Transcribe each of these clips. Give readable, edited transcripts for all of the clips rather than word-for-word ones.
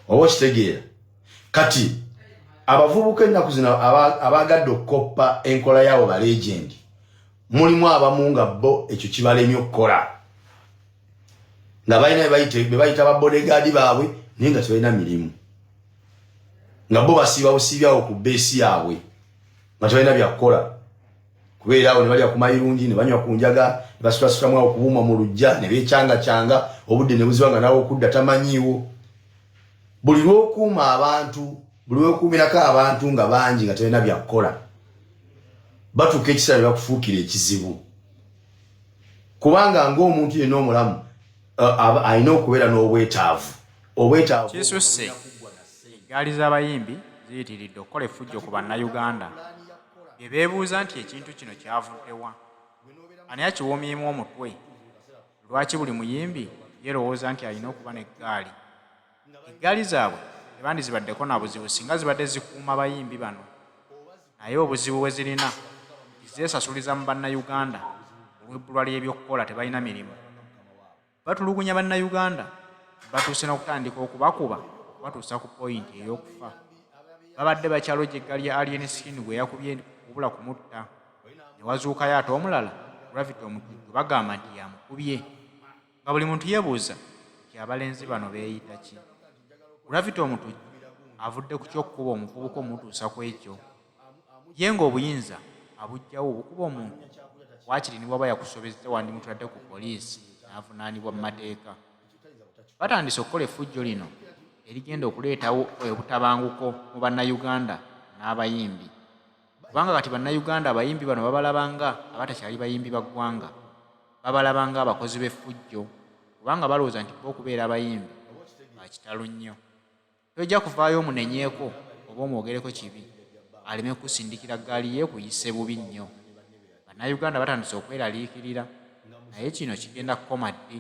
oba kitegeera kati abavubuka ennaku zino abagadde okukoppa enkola yaabo ba legend mulimu abamu nga bo ekyo kibalemye okukola nga balina be bayita ba bodyguard baabwe naye nga tebalina mirimu nga bo basiiba busiibyawo ku beesi yaabwe nga tebalina byakukola kubeera awo ne balya ku mayirungi ne banywa ku njaga ne basutasutamu awo kubuuma mu lujja ne beekyanga obudde ne buziba nga nawe okudda tamanyiiwo buli lw'okuuma abantu buli lw'okuumirako abantu nga bangi nga tebalina byakukola batuuka ekiseera ne bakufuukira ekizibu kubanga ng'omuntu yenna omulamu alina okubeera n'obwetaavu kisusse eggaali z'abayimbi ziyitiridde okukola effujjo ku bannayuganda bye beebuuza nti ekintu kino kyavuddewa ani akiwoomyemu omutwe lwaki buli muyimbi yerowooza nti alina okuba n'eggaali eggaali zaabwe tebandizibaddeko na buzibu singa zibadde zikuuma abayimbi bano naye obuzibu bwe zirina zeesasuliza mu bannayuganda olw'ebbulwa ly'ebyokukola tebalina mirimu batulugunya bannayuganda batuuse n'okutandika okubakuba batuusa ku poyinti ey'okufa babadde bakyalojja eggaali ya alien skin gwe yakubye kubula kumutta ne wazuukayo ate omulala gravity omutujju bagamba nti yamukubye nga buli muntu yeebuuza nti abalenzi bano beeyita ki gravity omutujju avudde ku kyokkuba omuvubuka omutuusa ku ekyo ye ng'obuyinza abujjawo obukuba omuntu waakiri ni bwaba yakusobezza wandimutwadde ku poliisi n'avunaanibwa mu mateeka batandise okukola effujjo lino erigenda okuleetawo obutabanguko mu bannayuganda n'abayimbi kubanga kati bannayuganda abayimbi bano babalabanga abatakyali bayimbi ba ggwanga babalabanga abakozi b'effujjo kubanga balowooza nti bo okubeera abayimbi bakitalo nnyo tojja kuvaayo omunenyeeko oba omwogereko kibi aleme kusindikira ggaali ye kuyise bubi nnyo bannayuganda batandise okweraliikirira naye kino kigenda kukoma ddi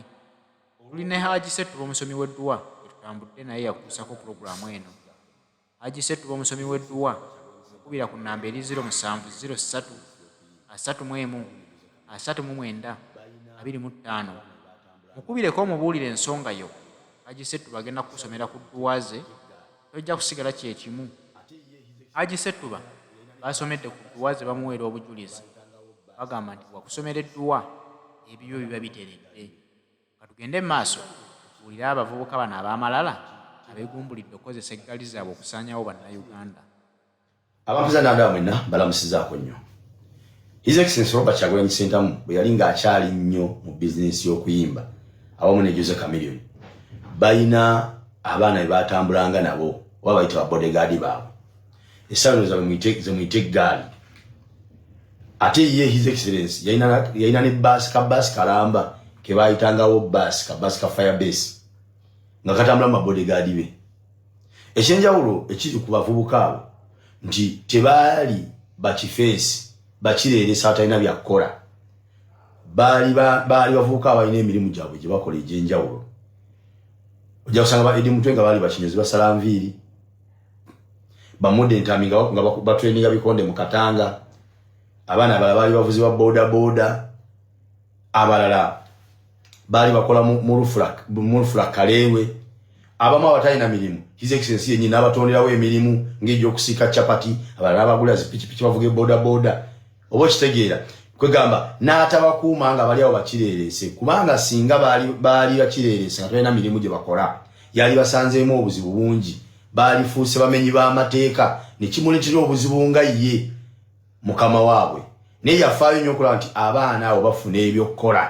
tuli ne Haji Settuba omusomi w'edduwa etutambudde naye yakutusako pulogulaamu eno Haji Settuba omusomi w'edduwa mukubira ku nnamba eri 0703 31 39 25 mukubireko omubuulire ensonga yo Haji Settuba agenda kukusomera ku dduwa ze tojja kusigala kyekimu Haji Settuba basomedde ku dduwa ze bamuweera obujulizi bagamba nti wakusomera edduwa ebibyo biba biteredde katugende mu maaso okuwulira abavubuka bano ab'amalala abeegumbulidde okukozesa eggaali zaabwe okusaanyawo bannayuganda abamuza n'adaba mwenna balamusizaako nnyo His Excellency Robert Kyagulanyi Ssentamu bwe yali ng'akyali nnyo mu bizinesi y'okuyimba awamu ne Jose Chameleone balina abaana be baatambulanga nabo oba bayita ba bodyguard baabwe essaawa ze muyite eggaali ate ye His Excellency yalina ne kabbaasi kalamba ke baayitangawo kabbaasi ka firebase nga katambula mu bodyguard be ekyenjawulo ekiri ku bavubuka abo nti tebaali bakifeesi bakireeresa atalina byakukola baali bavubuka abalina emirimu gyabwe gye bakola egy'enjawulo ojja kusanga edi mutwe nga baali bakinyezi basala nviiri bamodentami nga batreninga bikonde mu Katanga abaana abalala baali bavuzi ba boda abalala baali bakola mu rufula Kalewe abamu abatalina mirimu His Excellency yennyini n'abatonderawo emirimu ng'egy'okusiika capati abalala bagula zipikipiki bavuga boda oba kitegeera kwegamba n'atabakuuma nga bali awo bakireerese kubanga singa baali bakireerese nga talina mirimu gye bakola yali basanzeemu obuzibu bungi baalifuuse bamenyi b'amateeka ne kimuletera obuzibu nga ye mukama waabwe naye yafaayo nnyo okulaba nti abaana abo bafuna ebyokukola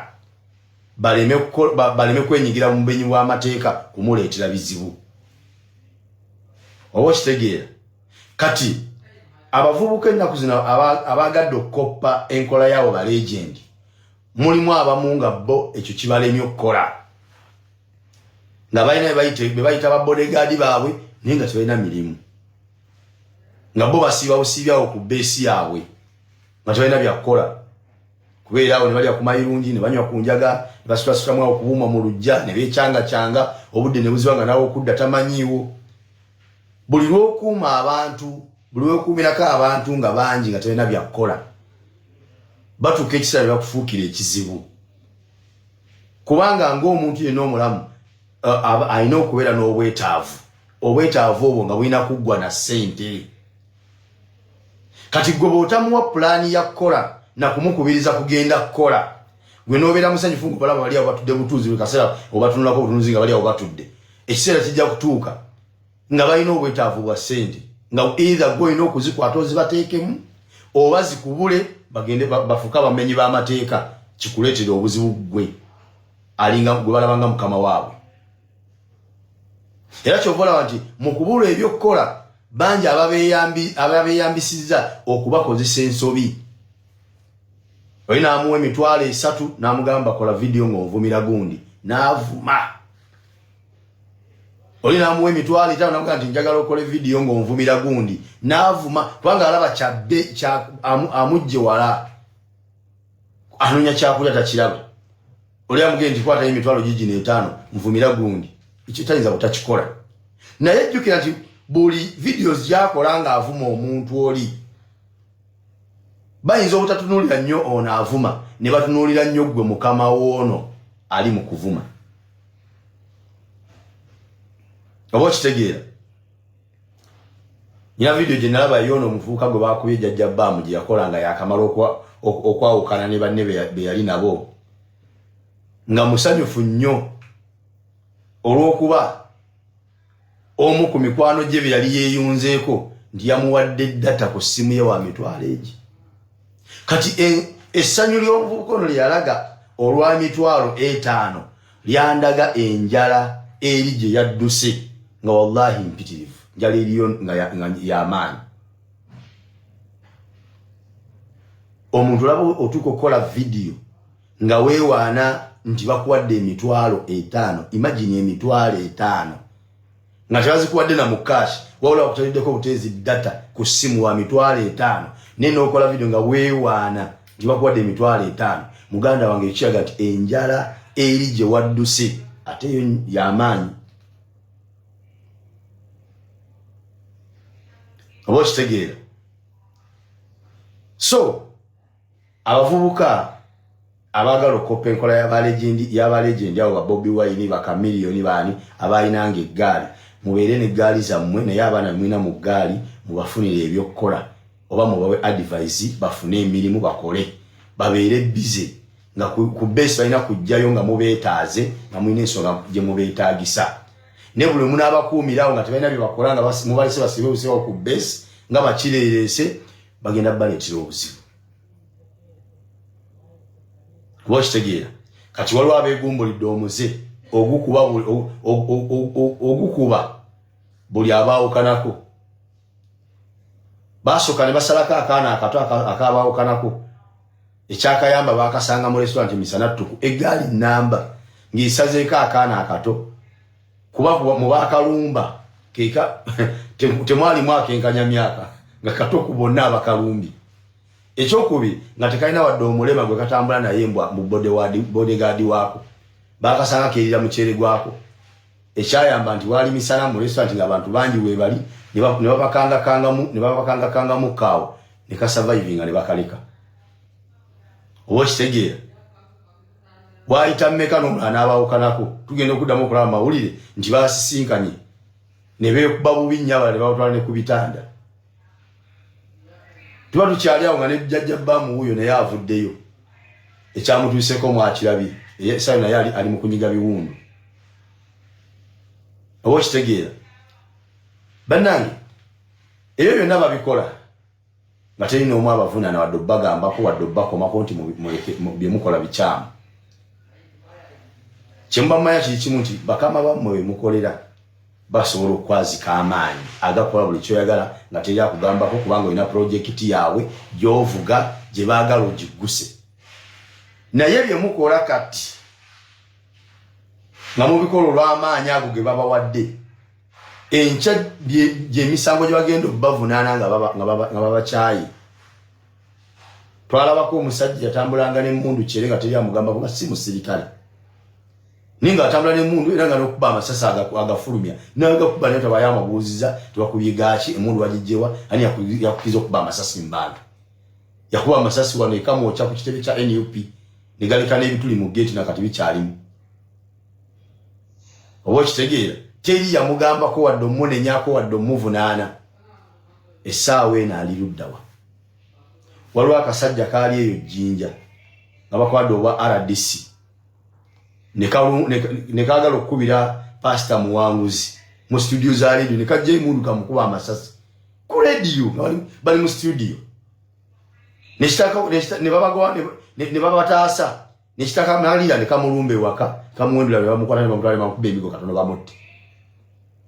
baleme kwenyigira mu bumenyi bw'amateeka kumuleetera bizibu oba kitegeera kati abavubuka ennaku zino abagadde okukoppa enkola yaabo ba legend mulimu abamu nga bo ekyo kibalemye okukola nga balina be bayita ba bodyguard baabwe naye nga tebalina mirimu nga bo basiiba busiibyawo ku beesi yaabwe nga tebalina byakukola kubeera awo ne balya ku mayirungi ne banywa ku njaga ne basutasutamu awo kubuuma mu lujja ne beekyanga obudde ne buziba nga nawe okudda tamanyiiwo buli lw'okuuma abantu buli lw'okuumirako abantu nga bangi nga tebalina byakukola batuuka ekiseera ne bakufuukira ekizibu kubanga ng'omuntu yenna omulamu alina okubeera n'obwetaavu obwetaavu obwo nga bulina kuggwa na ssente. Kati gwe bw'otamuwa pulaani ya kukola na kumukubiriza kugenda kukola, gwe n'obeera musanyufu ng'obalaba bali awo batudde butuuzi buli kaseera obatunulako obutunuzi nga bali awo batudde. Ekiseera kijja kutuuka nga balina obwetaavu bwa ssente, nga either gwe olina okuzikwata ozibateekemu oba zikubule bagende bafuuke abamenyi b'amateeka, kikuleetera obuzibu gwe alinga gwe balabanga mukama waabwe. Era kyova olaba nti mu kubulwa ebyokukola bangi ababeeyambisizza okubakozesa ensobi. Oli n'amuwa emitwalo 3 n'amugamba kola video ng'onvumira gundi, n'avuma. Oli n'amuwa emitwalo 5 n'amugamba nti njagala okole video ng'onvumira gundi, n'avuma. Kubanga alaba amugye wala, anoonya kyakulya takiraba. Oli amugenda nti kwata emitwalo gigi n'etaano nvumira gundi, ekyo tayinza butakikola. Naye jjukira nti buli videos gyakola ng'avuma omuntu oli, bayinza obutatunuulira nnyo ono avuma, ne batunuulira nnyo gwe mukama woono ali mu kuvuma. Oba okitegeera? Nyina video gye nalaba y'ono omuvubuka gwe baakubye jjajja bbaamu gye yakola nga yakamala okwawukana ne banne be yali nabo, nga musanyufu nnyo olw'okuba omu ku mikwano gye bye yali yeeyunzeeko nti yamuwadde data ku ssimu ye wa mitwalo egi. Kati essanyu ly'omuvubuka ono lye yalaga olwa mitwalo 5 lyandaga enjala eri gye yadduse, nga wallahi mpitirivu, njala eriyo nga y'amaanyi. Omuntu olaba otuuka okukola vidiyo nga weewaana nti bakuwadde emitwalo 5, imagine emitwalo 5 nga tebazikuwadde na mu cash, wabula bakutaliddeko buteezi data ku ssimu wa mitwalo 5, naye n'okola vidiyo nga weewaana nti bakuwadde emitwalo 5. Muganda wange ekiraga nti enjala eri gye wadduse ate yo y'amaanyi. Oba okitegeera? So abavubuka abaagala okkopa enkola y'abalegendi abo ba Bobi Wine, ba Chameleone, baani abalinanga eggaali, mubeere n'eggaali zammwe, naye abaana mwina mu ggaali mubafunire ebyokukola oba mubawe advice bafune emirimu bakole, babeere bize nga ku base balina kujjayo nga mubeetaaze nga mulina ensonga gye mubeetaagisa. Ne buli munaabakuumirawo nga tebalina bye bakola nga mubalese basibe busibawo ku base nga bakireerese, bagenda baleetera obuzibu. Kuba okitegeera? Kati waliwo abeegumbulidde omuze ogukuba buli abaawukanako. Basooka ne basalako akaana akato akabaawukanako, ekyakayamba baakasanga mu restaurant misana ttuku, eggaali nnamba ng'esazeeko akaana akato, kuba mu baakalumba temwalimu akenkanya myaka nga kato ku bonna abakalumbi. Ekyokubiri nga tekalina wadde omulema gwe katambula naye mbwa mu bodyguard waako, baakasanga keerira muceere gwako. Ekyayamba nti waali misana mu restaurant ng'abantu bangi weebali, ne babakangakangamu kaawo ne kasurvivinga ne bakaleka. Oba okitegeera? Bwayita mmeka n'omulala n'abaawukanako, tugenda okuddamu okulaba mawulire nti baasisinkanye ne beekuba bubi nnyo abalala ne babatwala ne ku bitanda. Tuba tukyali awo nga ne jjajja bbaamu wuuyo naye avuddeyo, ekyamutuuseeko mwakirabye, esayo naye ali mu kunyiga biwundu. Oba okitegeera? Bannange, ebyo byonna babikola nga terina omu abavunaana wadde obbagambako wadde obbakomako nti bye mukola bikyamu. Kye muba mumanya kiri kimu nti bakama bammwe bwe mukolera basobola okwazika amaanyi agakola buli kyoyagala nga teri akugambako, kubanga olina pulojekiti yaabwe gy'ovuga gye baagala ogigguse. Naye bye mukola kati nga mubikola olw'amaanyi ago ge babawadde, enkya gy'emisango gye bagenda okubavunaana nga babakyayi. Twalabako omusajja yatambulanga n'emmundu kyere nga teri amugambako nga si musirikale, ninga atambula n'emmundu era nga n'okuba amasasi agafulumya n'agakuba naye tabayo amabuuziza tebakubye gaaki, emmundu bagijjewa ani yakukiza okuba amasasi mu bantu. Yakuba amasasi wano ekamwokya ku kitebe kya NUP ne galeka n'ebituli mu geeti nakati bikyalimu. Oba okitegeera? teri yamugambako wadde omunenyako wadde omuvunaana. Essaawa eno ali luddawa. Waliwo akasajja kaali eyo Jjinja nga bakwadde obwa RDC ne kaagala okukubira Pastor Muwanguzi mu studio za radio ne kajja emundu kamukuba amasasi ku radio bali mu studio ne babataasa ne kitaka malira ne kamulumbe waka kamuwendula ne bamukwata ne bamutwala bamukuba emigo katono bamutte.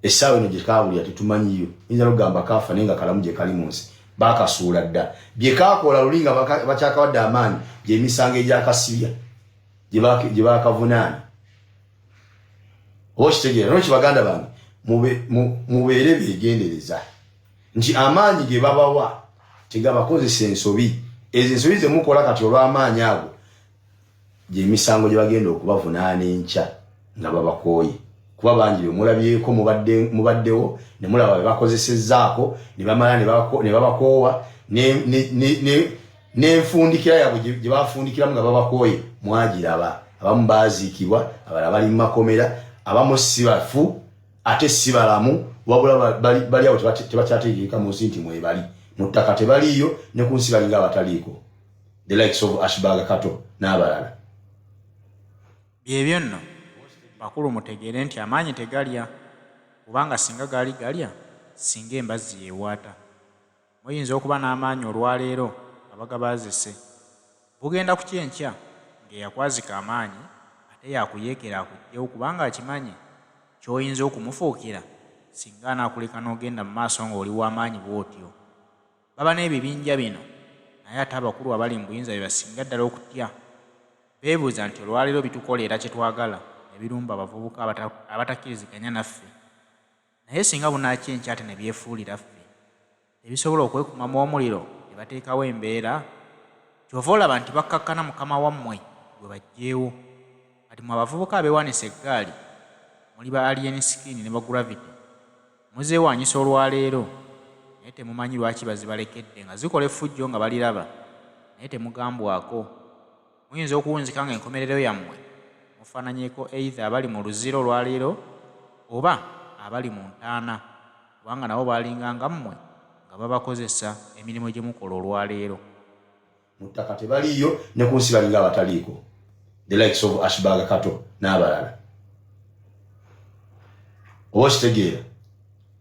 Essaawa eno gye kaabulira tetumanyiyo yinza n'okugamba kaafa naye nga kalamu gye kali mu nsi baakasuula dda bye kaakola luli nga bakyakawadde amaanyi gy'emisango egyakasibya gye baakavunaana. Oba kitegeera nolwekyo baganda bange mubeere beegendereza nti amaanyi ge babawa tegabakozesa ensobi. Ezo ensobi ze mukola kati olw'amaanyi ago gy'emisango gye bagenda okubavunaana enkya nga babakooye. Kuba bangi be mulabyeko mubaddewo ne mulaba bebakozesezzaako ne bamala ne babakoowa n'enfundikira yaabwe gye bafundikiramu nga babakooye mwagiraba. Abamu baaziikibwa, abalala bali mu makomera, abamu si bafu ate si balamu wabula bali awo tebakyategeeka mu nsi nti mwebali. Mu ttaka tebaliiyo ne ku nsi balinga abataliiko. The likes of Ashbaga Kato n'abalala. Byebyo nno bakulu mutegeere nti amaanyi tegalya, kubanga singa gaali galya singa embazzi yeewaata. Muyinza okuba n'amaanyi olwaleero nga bagabaazise, bugenda ku kyenkya ng'eyakwazika amaanyi ate yakuyeekera akugyewo kubanga akimanyi ky'oyinza okumufuukira singa anaakuleka n'ogenda mu maaso ng'oli w'amaanyi bw'otyo. Baba n'ebibinja bino naye ate abakulu abali mu buyinza bye basinga ddala okutya. Beebuuza nti olwaleero bitukoleera kye twagala ebirumba abavubuka abatakkiriziganya naffe, naye singa bunaakyenkya ate ne byefuulira ffe ebisobola okwekumamu omuliro ne bateekawo embeera. Kyova olaba nti bakkakkana mukama wammwe gwe baggyeewo. Kati mu abavubuka abeewanisa eggaali muli ba alien skin ne ba gravity, muzeewanyisa olwaleero naye temumanyi lwaki bazibalekedde nga zikola effujjo nga baliraba naye temugambwako. Muyinza okuwunzika nga enkomerero yammwe mufaananyeeko either abali mu luziro olwaleero oba abali mu ntaana, kubanga nabo baalinganga mmwe nga babakozesa emirimu gye mukola olwaleero. Mu ttaka tebaliiyo ne ku nsi balinga abataliiko. The likes of Ashbaga Kato n'abalala. Oba kitegeera